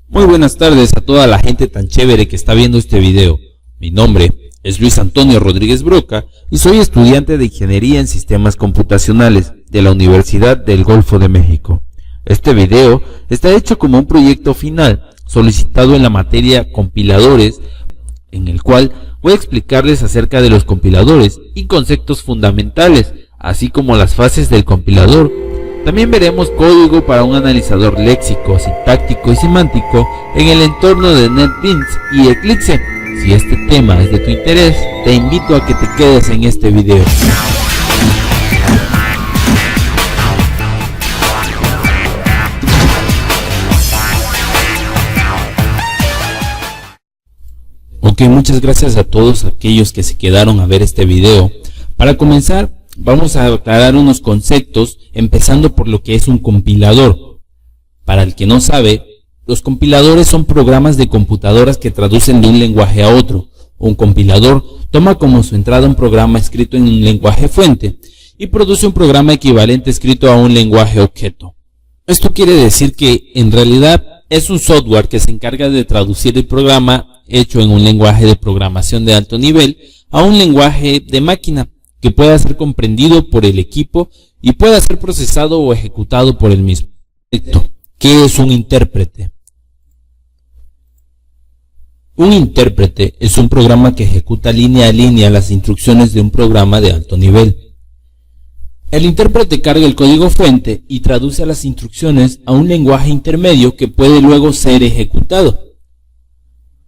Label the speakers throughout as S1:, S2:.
S1: Muy buenas tardes a toda la gente tan chévere que está viendo este video. Mi nombre es Luis Antonio Rodríguez Broca y soy estudiante de Ingeniería en Sistemas Computacionales de la Universidad del Golfo de México. Este video está hecho como un proyecto final solicitado en la materia compiladores, en el cual voy a explicarles acerca de los compiladores y conceptos fundamentales, así como las fases del compilador. También veremos código para un analizador léxico, sintáctico y semántico en el entorno de NetBeans y Eclipse. Si este tema es de tu interés, te invito a que te quedes en este video. Ok, muchas gracias a todos aquellos que se quedaron a ver este video. Para comenzar, vamos a aclarar unos conceptos, empezando por lo que es un compilador. Para el que no sabe, los compiladores son programas de computadoras que traducen de un lenguaje a otro. Un compilador toma como su entrada un programa escrito en un lenguaje fuente y produce un programa equivalente escrito a un lenguaje objeto. Esto quiere decir que en realidad es un software que se encarga de traducir el programa hecho en un lenguaje de programación de alto nivel a un lenguaje de máquina que pueda ser comprendido por el equipo y pueda ser procesado o ejecutado por el mismo. ¿Qué es un intérprete? Un intérprete es un programa que ejecuta línea a línea las instrucciones de un programa de alto nivel. El intérprete carga el código fuente y traduce las instrucciones a un lenguaje intermedio que puede luego ser ejecutado.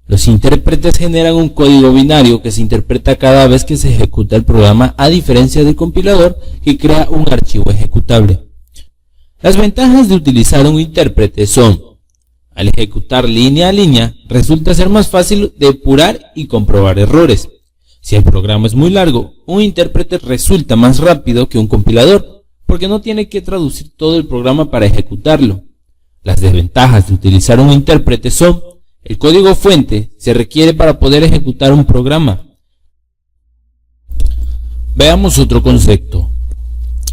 S1: Los intérpretes generan un código binario que se interpreta cada vez que se ejecuta el programa, a diferencia del compilador que crea un archivo ejecutable. Las ventajas de utilizar un intérprete son: al ejecutar línea a línea, resulta ser más fácil depurar y comprobar errores. Si el programa es muy largo, un intérprete resulta más rápido que un compilador, porque no tiene que traducir todo el programa para ejecutarlo. Las desventajas de utilizar un intérprete son: el código fuente se requiere para poder ejecutar un programa. Veamos otro concepto.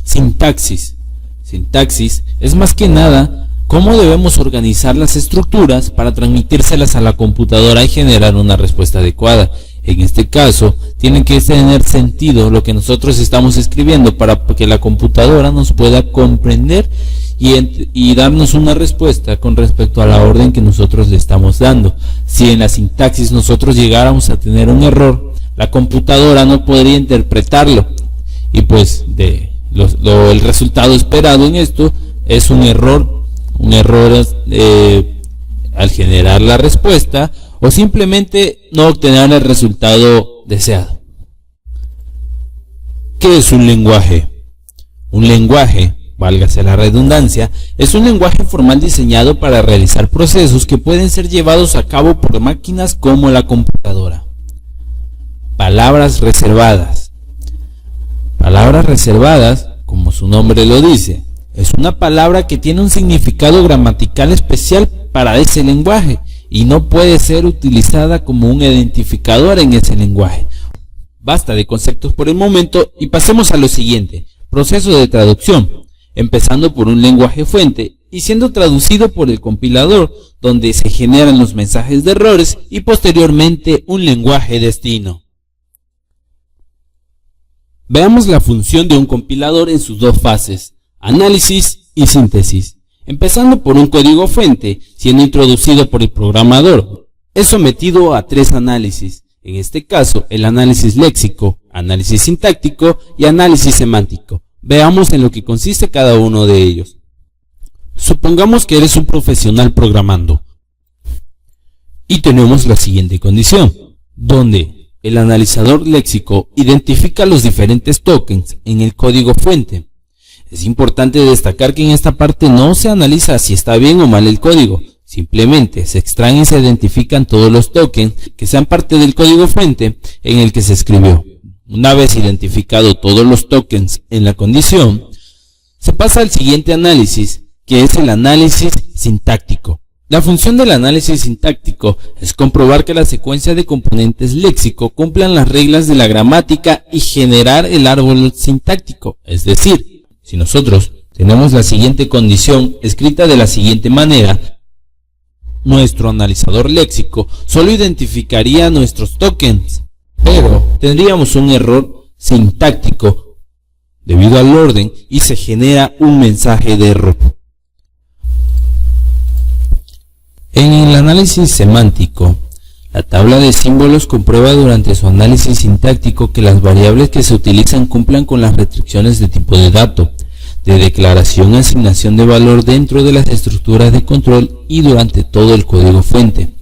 S1: Sintaxis. Sintaxis es más que nada cómo debemos organizar las estructuras para transmitírselas a la computadora y generar una respuesta adecuada. En este caso, tiene que tener sentido lo que nosotros estamos escribiendo para que la computadora nos pueda comprender y darnos una respuesta con respecto a la orden que nosotros le estamos dando. Si en la sintaxis nosotros llegáramos a tener un error, la computadora no podría interpretarlo y pues el resultado esperado en esto es un error al generar la respuesta, o simplemente no obtener el resultado deseado. ¿Qué es un lenguaje? Un lenguaje, válgase la redundancia, es un lenguaje formal diseñado para realizar procesos que pueden ser llevados a cabo por máquinas como la computadora. Palabras reservadas. Palabras reservadas, como su nombre lo dice, es una palabra que tiene un significado gramatical especial para ese lenguaje y no puede ser utilizada como un identificador en ese lenguaje. Basta de conceptos por el momento y pasemos a lo siguiente: proceso de traducción, empezando por un lenguaje fuente y siendo traducido por el compilador, donde se generan los mensajes de errores, y posteriormente un lenguaje destino. Veamos la función de un compilador en sus dos fases: análisis y síntesis. Empezando por un código fuente, siendo introducido por el programador, es sometido a tres análisis, en este caso el análisis léxico, análisis sintáctico y análisis semántico. Veamos en lo que consiste cada uno de ellos. Supongamos que eres un profesional programando y tenemos la siguiente condición, donde el analizador léxico identifica los diferentes tokens en el código fuente. Es importante destacar que en esta parte no se analiza si está bien o mal el código, simplemente se extraen y se identifican todos los tokens que sean parte del código fuente en el que se escribió. Una vez identificado todos los tokens en la condición, se pasa al siguiente análisis, que es el análisis sintáctico. La función del análisis sintáctico es comprobar que la secuencia de componentes léxico cumplan las reglas de la gramática y generar el árbol sintáctico, es decir, si nosotros tenemos la siguiente condición escrita de la siguiente manera: nuestro analizador léxico solo identificaría nuestros tokens, pero tendríamos un error sintáctico debido al orden y se genera un mensaje de error. En el análisis semántico, la tabla de símbolos comprueba durante su análisis sintáctico que las variables que se utilizan cumplan con las restricciones de tipo de dato, de declaración y asignación de valor dentro de las estructuras de control y durante todo el código fuente.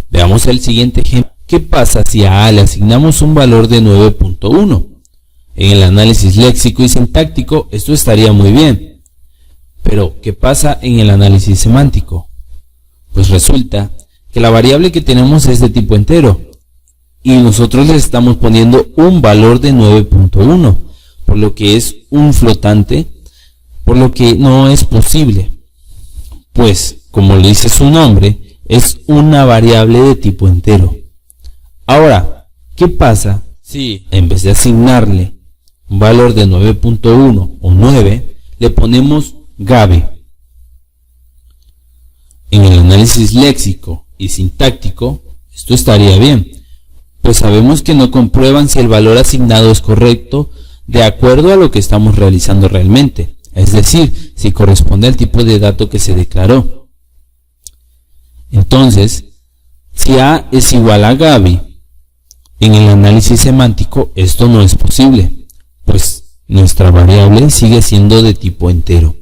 S1: Veamos el siguiente ejemplo. ¿Qué pasa si a A le asignamos un valor de 9.1? En el análisis léxico y sintáctico esto estaría muy bien. Pero, ¿qué pasa en el análisis semántico? Pues resulta que la variable que tenemos es de tipo entero y nosotros le estamos poniendo un valor de 9.1, por lo que es un flotante, por lo que no es posible. Pues, como le dice su nombre, es una variable de tipo entero. Ahora, ¿qué pasa si en vez de asignarle un valor de 9.1 o 9, le ponemos Gabe? En el análisis léxico y sintáctico, esto estaría bien, pues sabemos que no comprueban si el valor asignado es correcto de acuerdo a lo que estamos realizando realmente, es decir, si corresponde al tipo de dato que se declaró. Entonces, si A es igual a Gaby, en el análisis semántico esto no es posible, pues nuestra variable sigue siendo de tipo entero.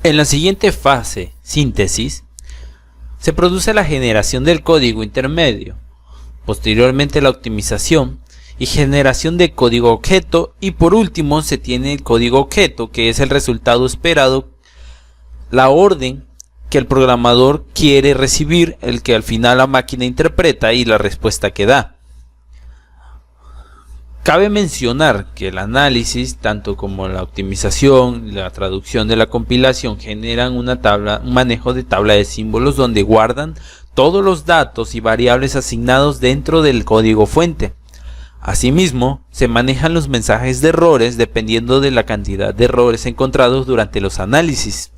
S2: En la siguiente fase, síntesis, se produce la generación del código intermedio, posteriormente la optimización y generación de código objeto, y por último se tiene el código objeto, que es el resultado esperado, la orden que el programador quiere recibir, el que al final la máquina interpreta y la respuesta que da. Cabe mencionar que el análisis, tanto como la optimización y la traducción de la compilación, generan un manejo de tabla de símbolos donde guardan todos los datos y variables asignados dentro del código fuente. Asimismo, se manejan los mensajes de errores dependiendo de la cantidad de errores encontrados durante los análisis.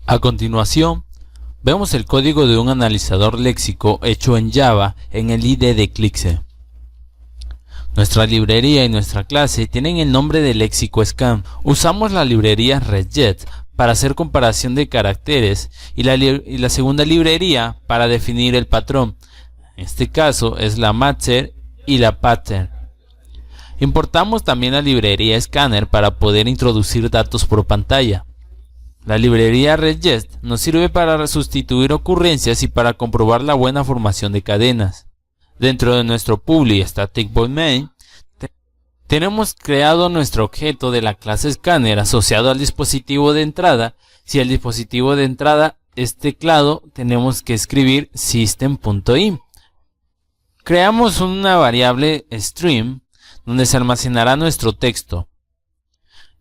S2: A continuación, vemos el código de un analizador léxico hecho en Java en el IDE de Eclipse. Nuestra librería y nuestra clase tienen el nombre de léxico scan. Usamos la librería Redjet para hacer comparación de caracteres y la segunda librería para definir el patrón. En este caso es la Matcher y la Pattern. Importamos también la librería Scanner para poder introducir datos por pantalla. La librería Redjet nos sirve para sustituir ocurrencias y para comprobar la buena formación de cadenas. Dentro de nuestro public static void main, tenemos creado nuestro objeto de la clase Scanner asociado al dispositivo de entrada. Si el dispositivo de entrada es teclado, tenemos que escribir system.in. Creamos una variable stream donde se almacenará nuestro texto.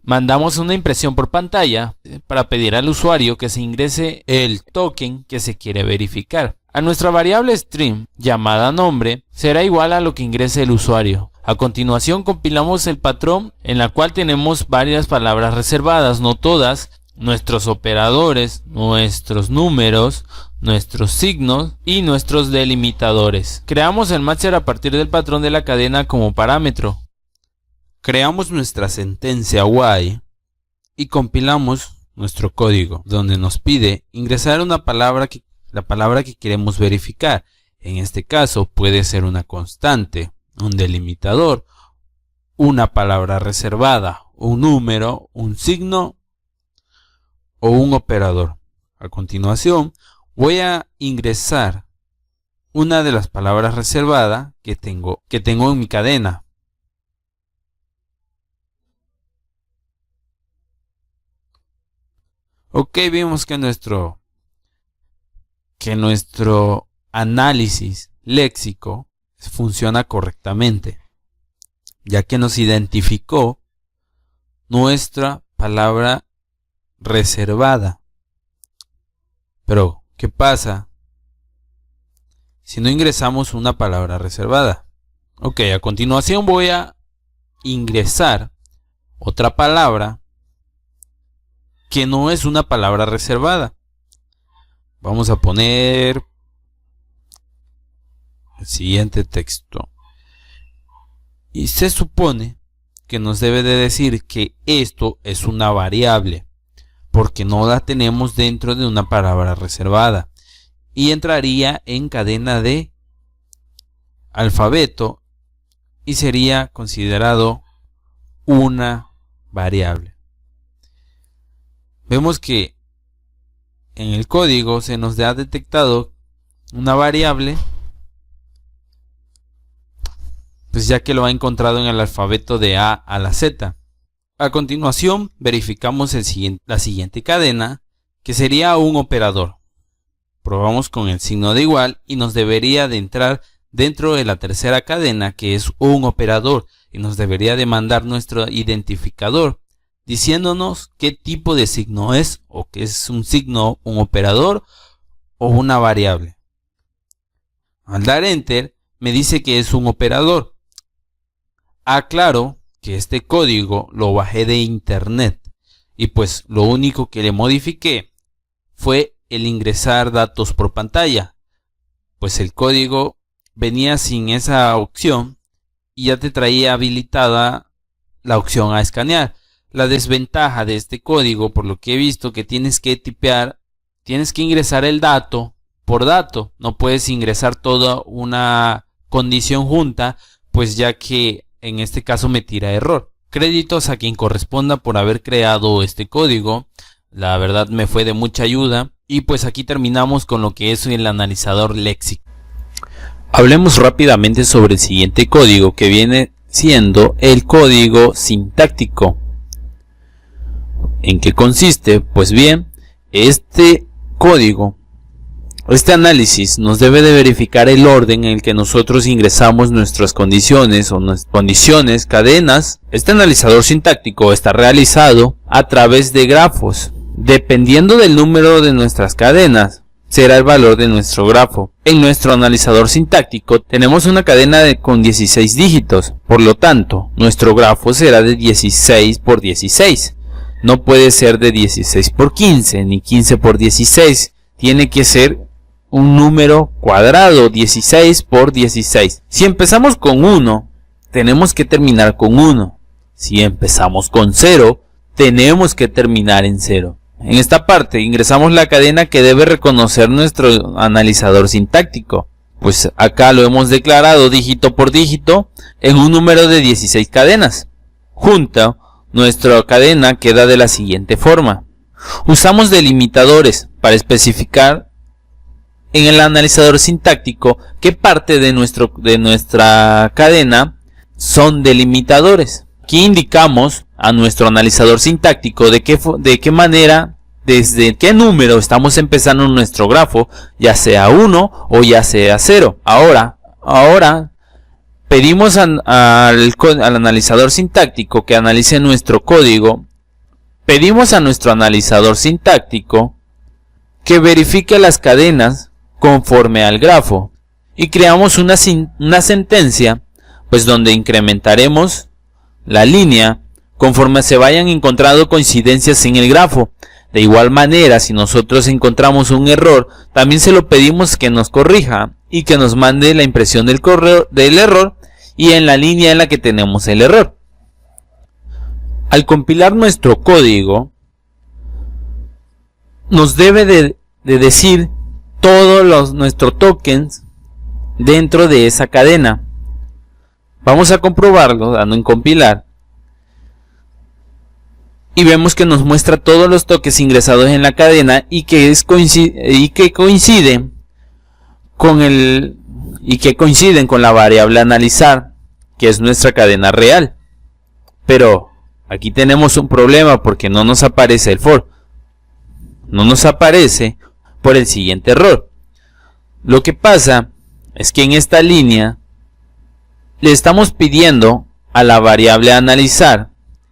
S2: Mandamos una impresión por pantalla para pedir al usuario que se ingrese el token que se quiere verificar. A nuestra variable stream, llamada nombre, será igual a lo que ingrese el usuario. A continuación compilamos el patrón en la cual tenemos varias palabras reservadas, no todas, nuestros operadores, nuestros números, nuestros signos y nuestros delimitadores. Creamos el matcher a partir del patrón de la cadena como parámetro. Creamos nuestra sentencia while y compilamos nuestro código, donde nos pide ingresar la palabra que queremos verificar. En este caso puede ser una constante, un delimitador, una palabra reservada, un número, un signo o un operador. A continuación voy a ingresar una de las palabras reservadas que tengo en mi cadena. Ok, vimos que nuestro análisis léxico funciona correctamente, ya que nos identificó nuestra palabra reservada. Pero, ¿qué pasa si no ingresamos una palabra reservada? Ok, a continuación voy a ingresar otra palabra que no es una palabra reservada. Vamos a poner el siguiente texto. Y se supone que nos debe de decir que esto es una variable, porque no la tenemos dentro de una palabra reservada. Y entraría en cadena de alfabeto y sería considerado una variable. Vemos que en el código se nos ha detectado una variable, pues ya que lo ha encontrado en el alfabeto de A a la Z. A continuación verificamos la siguiente cadena, que sería un operador. Probamos con el signo de igual y nos debería de entrar dentro de la tercera cadena, que es un operador, y nos debería de mandar nuestro identificador diciéndonos qué tipo de signo es, o que es un signo, un operador o una variable. Al dar enter me dice que es un operador. Aclaro que este código lo bajé de internet y pues lo único que le modifiqué fue el ingresar datos por pantalla, pues el código venía sin esa opción y ya te traía habilitada la opción a escanear. La desventaja de este código, por lo que he visto, que tienes que tipear, tienes que ingresar el dato por dato, no puedes ingresar toda una condición junta, pues ya que en este caso me tira error. Créditos a quien corresponda por haber creado este código, la verdad me fue de mucha ayuda. Y pues aquí terminamos con lo que es el analizador léxico. Hablemos rápidamente sobre el siguiente código, que viene siendo el código sintáctico. ¿En qué consiste? Pues bien, este código, este análisis nos debe de verificar el orden en el que nosotros ingresamos nuestras condiciones o nuestras condiciones, cadenas. Este analizador sintáctico está realizado a través de grafos. Dependiendo del número de nuestras cadenas, será el valor de nuestro grafo. En nuestro analizador sintáctico tenemos una cadena con 16 dígitos, por lo tanto, nuestro grafo será de 16 por 16. No puede ser de 16 por 15, ni 15 por 16. Tiene que ser un número cuadrado, 16 por 16. Si empezamos con 1, tenemos que terminar con 1. Si empezamos con 0, tenemos que terminar en 0. En esta parte ingresamos la cadena que debe reconocer nuestro analizador sintáctico. Pues acá lo hemos declarado dígito por dígito en un número de 16 cadenas. Junta, nuestra cadena queda de la siguiente forma. Usamos delimitadores para especificar en el analizador sintáctico qué parte de nuestra cadena son delimitadores. Aquí indicamos a nuestro analizador sintáctico de qué manera, desde qué número estamos empezando nuestro grafo, ya sea 1 o ya sea 0. Ahora pedimos al analizador sintáctico que analice nuestro código. Pedimos a nuestro analizador sintáctico que verifique las cadenas conforme al grafo y creamos una sentencia, pues donde incrementaremos la línea conforme se vayan encontrando coincidencias en el grafo. De igual manera, si nosotros encontramos un error, también se lo pedimos que nos corrija y que nos mande la impresión del error y en la línea en la que tenemos el error. Al compilar nuestro código, nos debe de decir todos nuestros tokens dentro de esa cadena. Vamos a comprobarlo dando en compilar. Y vemos que nos muestra todos los tokens ingresados en la cadena y que coinciden con la variable analizar, que es nuestra cadena real. Pero aquí tenemos un problema porque no nos aparece el for. No nos aparece por el siguiente error. Lo que pasa es que en esta línea le estamos pidiendo a la variable analizar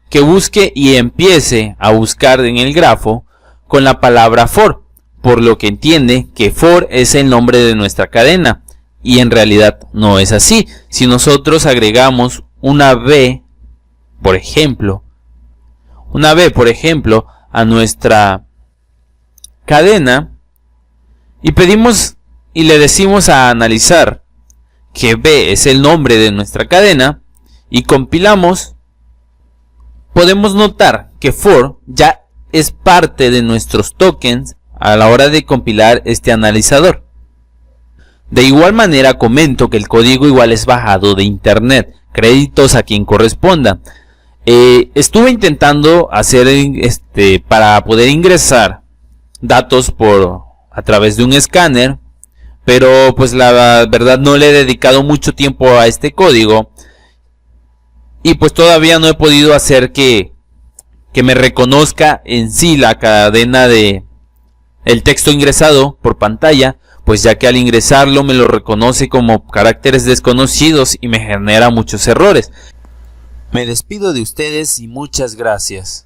S2: que busque y empiece a buscar en el grafo con la palabra for, por lo que entiende que for es el nombre de nuestra cadena, y en realidad no es así. Si nosotros agregamos una B, por ejemplo, a nuestra cadena y pedimos y le decimos a analizar que B es el nombre de nuestra cadena y compilamos, podemos notar que for ya es parte de nuestros tokens a la hora de compilar este analizador. De igual manera comento que el código igual es bajado de internet, créditos a quien corresponda. Estuve intentando hacer para poder ingresar datos a través de un escáner, pero pues la verdad no le he dedicado mucho tiempo a este código y pues todavía no he podido hacer que me reconozca en sí la cadena de el texto ingresado por pantalla, pues ya que al ingresarlo me lo reconoce como caracteres desconocidos y me genera muchos errores.
S1: Me despido de ustedes y muchas gracias.